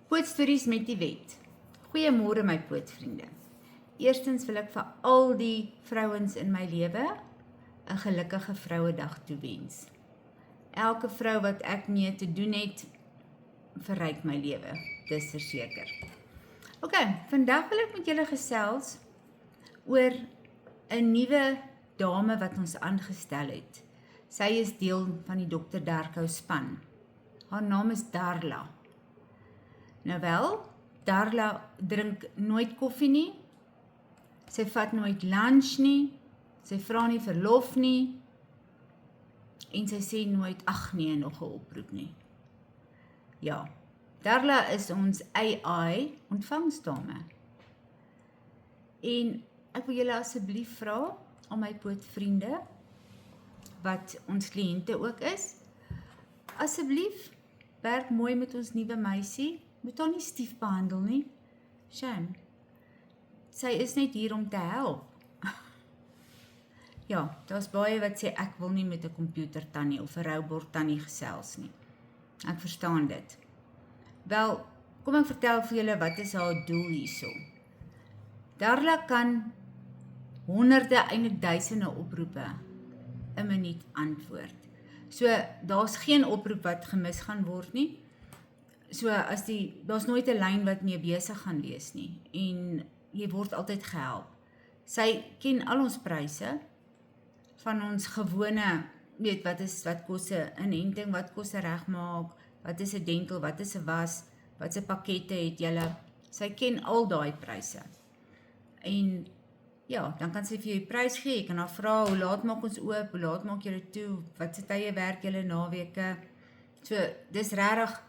Pootstories met die wet. Goeiemôre my pootvriende. Eerstens wil ek vir al die vrouens in my lewe 'n gelukkige Vrouedag toewens. Elke vrou wat ek mee te doen het, verryk my lewe, dis verseker. Ok, vandag wil ek met julle gesels oor 'n nuwe dame wat ons aangestel het. Sy is deel van die Dr. Darko span. Haar naam is Darla. Nou wel, Darla drink nooit koffie nie, sy vat nooit lunch nie, sy vra nie verlof nie, en sy sê nooit, ag nee, nog 'n oproep nie. Ja, Darla is ons AI ontvangsdame. En ek wil julle asseblief vra, al my pootvriende, wat ons kliënte ook is, asseblief, werk mooi met ons nuwe meisie, moet haar nie stief behandel nie. Shame. Sy is net hier om te help. Ja, daar's baie wat sê ek wil nie met 'n komputer tannie of 'n robot tannie gesels nie. Ek verstaan dit. Wel, kom ek vertel vir julle wat is haar doel hierso. Darla kan honderde, eintlik duisende oproepe 'n minuut antwoord. So, daar's geen oproep wat gemis gaan word nie. So, daar's nooit 'n lyn wat nie besig gaan wees nie. En jy word altyd gehelp. Sy ken al ons pryse van ons gewone, weet wat kos 'n inenting, wat kos 'n regmaak, wat is 'n dental, wat is 'n was, wat se pakkette het julle. Sy ken al daai pryse. En ja, dan kan sy vir jou die prys gee. Jy kan haar vra, hoe laat maak ons oop, hoe laat maak julle toe, wat se tye werk julle naweke. So, dis regtig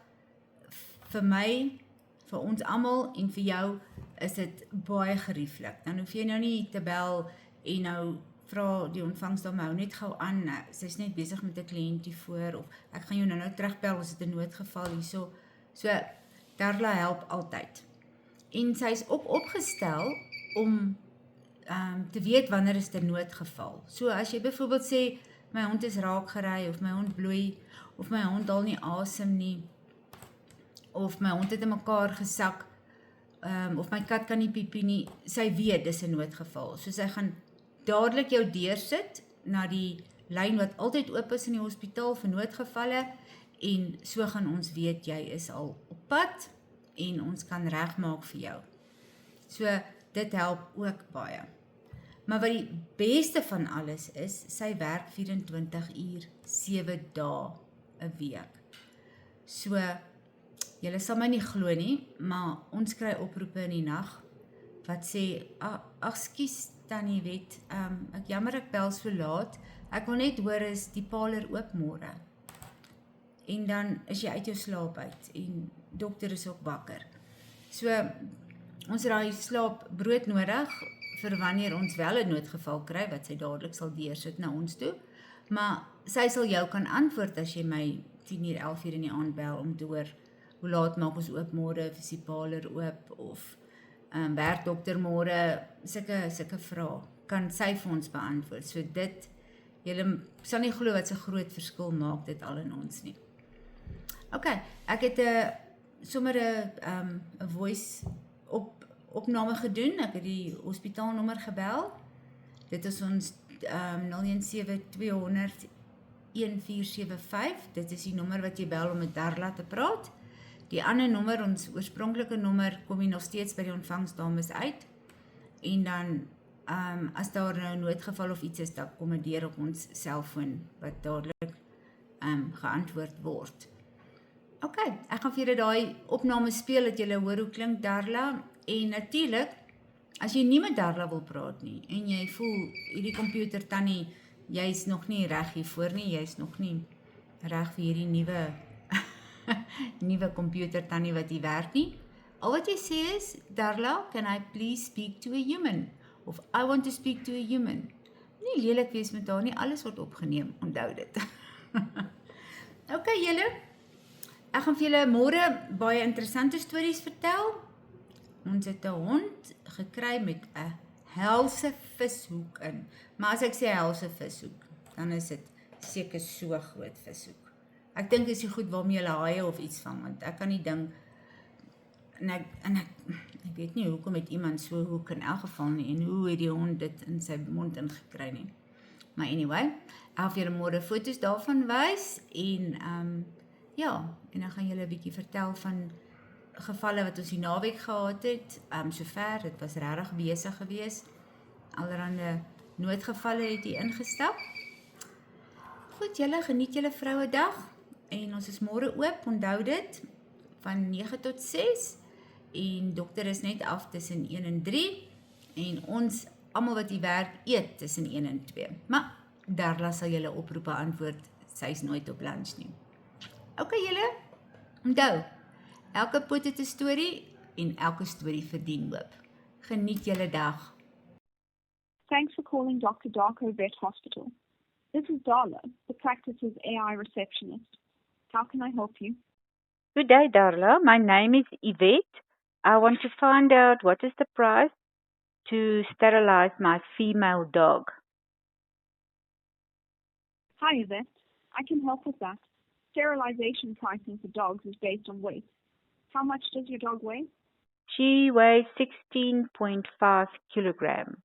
vir my, vir ons almal en vir jou is dit baie gerieflik. Dan hoef jy nou nie te bel en nou vra die ontvangsdame hou net gou aan, sy's net besig met 'n kliënt hier voor, of ek gaan jou nou terugbel, ons het 'n noodgeval hierso. So, Darla help altyd. En sy's ook opgestel om te weet wanneer is 'n noodgeval. So, as jy byvoorbeeld sê, my hond is raak gery, of my hond bloei, of my hond haal nie asem nie, of my hond het in mekaar gesak, of my kat kan nie piepie nie, sy weet dis 'n noodgeval. So sy gaan dadelik jou deursit na die lyn wat altyd oop is in die hospitaal vir noodgevalle, en so gaan ons weet jy is al op pad en ons kan regmaak vir jou. So dit help ook baie. Maar wat die beste van alles is, sy werk 24 uur, 7 dae 'n week. So, julle sal my nie glo nie, maar ons kry oproepe in die nag wat sê, ag skus tannie Wet, ek jammer ek bel so laat, ek wil net hoor is die parlor oop môre. En dan is jy uit jou slaap uit en dokter is ook wakker. So, ons het daai slaapbrood nodig vir wanneer ons wel 'n noodgeval kry, wat sy dadelik sal deursit na ons toe, maar sy sal jou kan antwoord as jy my 10:00, 11:00 in die aand bel om te hoor, hoe laat maak ons oop môre, is die parlor oop, of werk dokter môre, sulke vrae, kan sy vir ons beantwoord. So dit, julle sal nie glo wat 'n groot verskil maak dit al in ons nie. Ok, ek het sommer 'n voice opname gedoen, ek het die hospitaalnommer gebel, dit is ons 017-200 1475, dit is die nommer wat jy bel om met Darla te praat. Die ander nommer, ons oorspronklike nommer, kom jy nog steeds by die ontvangsdames uit, en dan, as daar nou 'n noodgeval of iets is, dan kom dit deur op ons selfoon, wat dadelik geantwoord word. Ok, ek gaan vir julle daai opname speel, dat julle hoor hoe klink Darla, en natuurlik, as jy nie met Darla wil praat nie, en jy voel, hierdie komputer tannie, jy's nog nie reg hiervoor nie, jy's nog nie reg vir hierdie nuwe komputer tannie wat hier werk nie. Al wat jy sê is, Darla, can I please speak to a human? Of I want to speak to a human. Nie lelik wees met haar nie, alles word opgeneem, onthou dit. Ok, julle, ek gaan vir julle môre baie interessante stories vertel. Ons het 'n hond gekry met 'n helse vishoek in. Maar as ek sê helse vishoek, dan is dit seker so groot vishoek. Ek dink is die goed waarmee jy haie of iets vang, want ek kan nie dink, Ek weet nie hoekom het iemand so hoek in elk geval nie en hoe het die hond dit in sy mond ingekry nie. Maar anyway, ek vir julle môre foto's daarvan wys en ja, en dan gaan julle 'n bietjie vertel van gevalle wat ons die naweek gehad het. Sover, dit was regtig besig geweest. Allerhande noodgevalle het hier ingestap. Goed, julle geniet julle Vrouedag en ons is môre oop, onthou dit, van 9 tot 6 en dokter is net af tussen 1 en 3 en ons almal wat hier werk eet tussen 1 en 2. Maar Darla sal julle oproepe antwoord, sy's nooit op lunch nie. OK julle, onthou, elke pot het 'n storie en elke storie verdien hoop. Geniet julle dag. Thanks for calling Dr. Darko Vet Hospital. This is Darla, the practice's AI receptionist. How can I help you? Good day, Darla. My name is Yvette. I want to find out what is the price to sterilize my female dog. Hi, Yvette. I can help with that. Sterilization pricing for dogs is based on weight. How much does your dog weigh? She weighs 16.5 kilograms.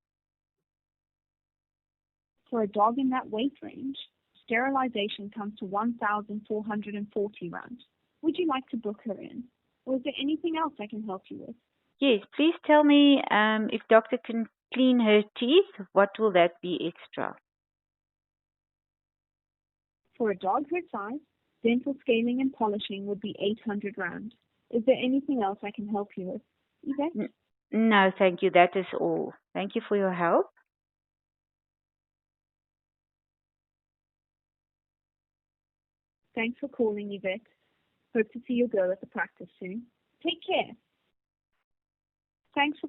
For a dog in that weight range, sterilization comes to 1,440 rand. Would you like to book her in? Or is there anything else I can help you with? Yes, please tell me if doctor can clean her teeth, what will that be extra? For a dog her size, dental scaling and polishing would be 800 rand. Is there anything else I can help you with, Yvette? No, thank you. That is all. Thank you for your help. Thanks for calling, Yvette. Hope to see your girl at the practice soon. Take care. Thanks for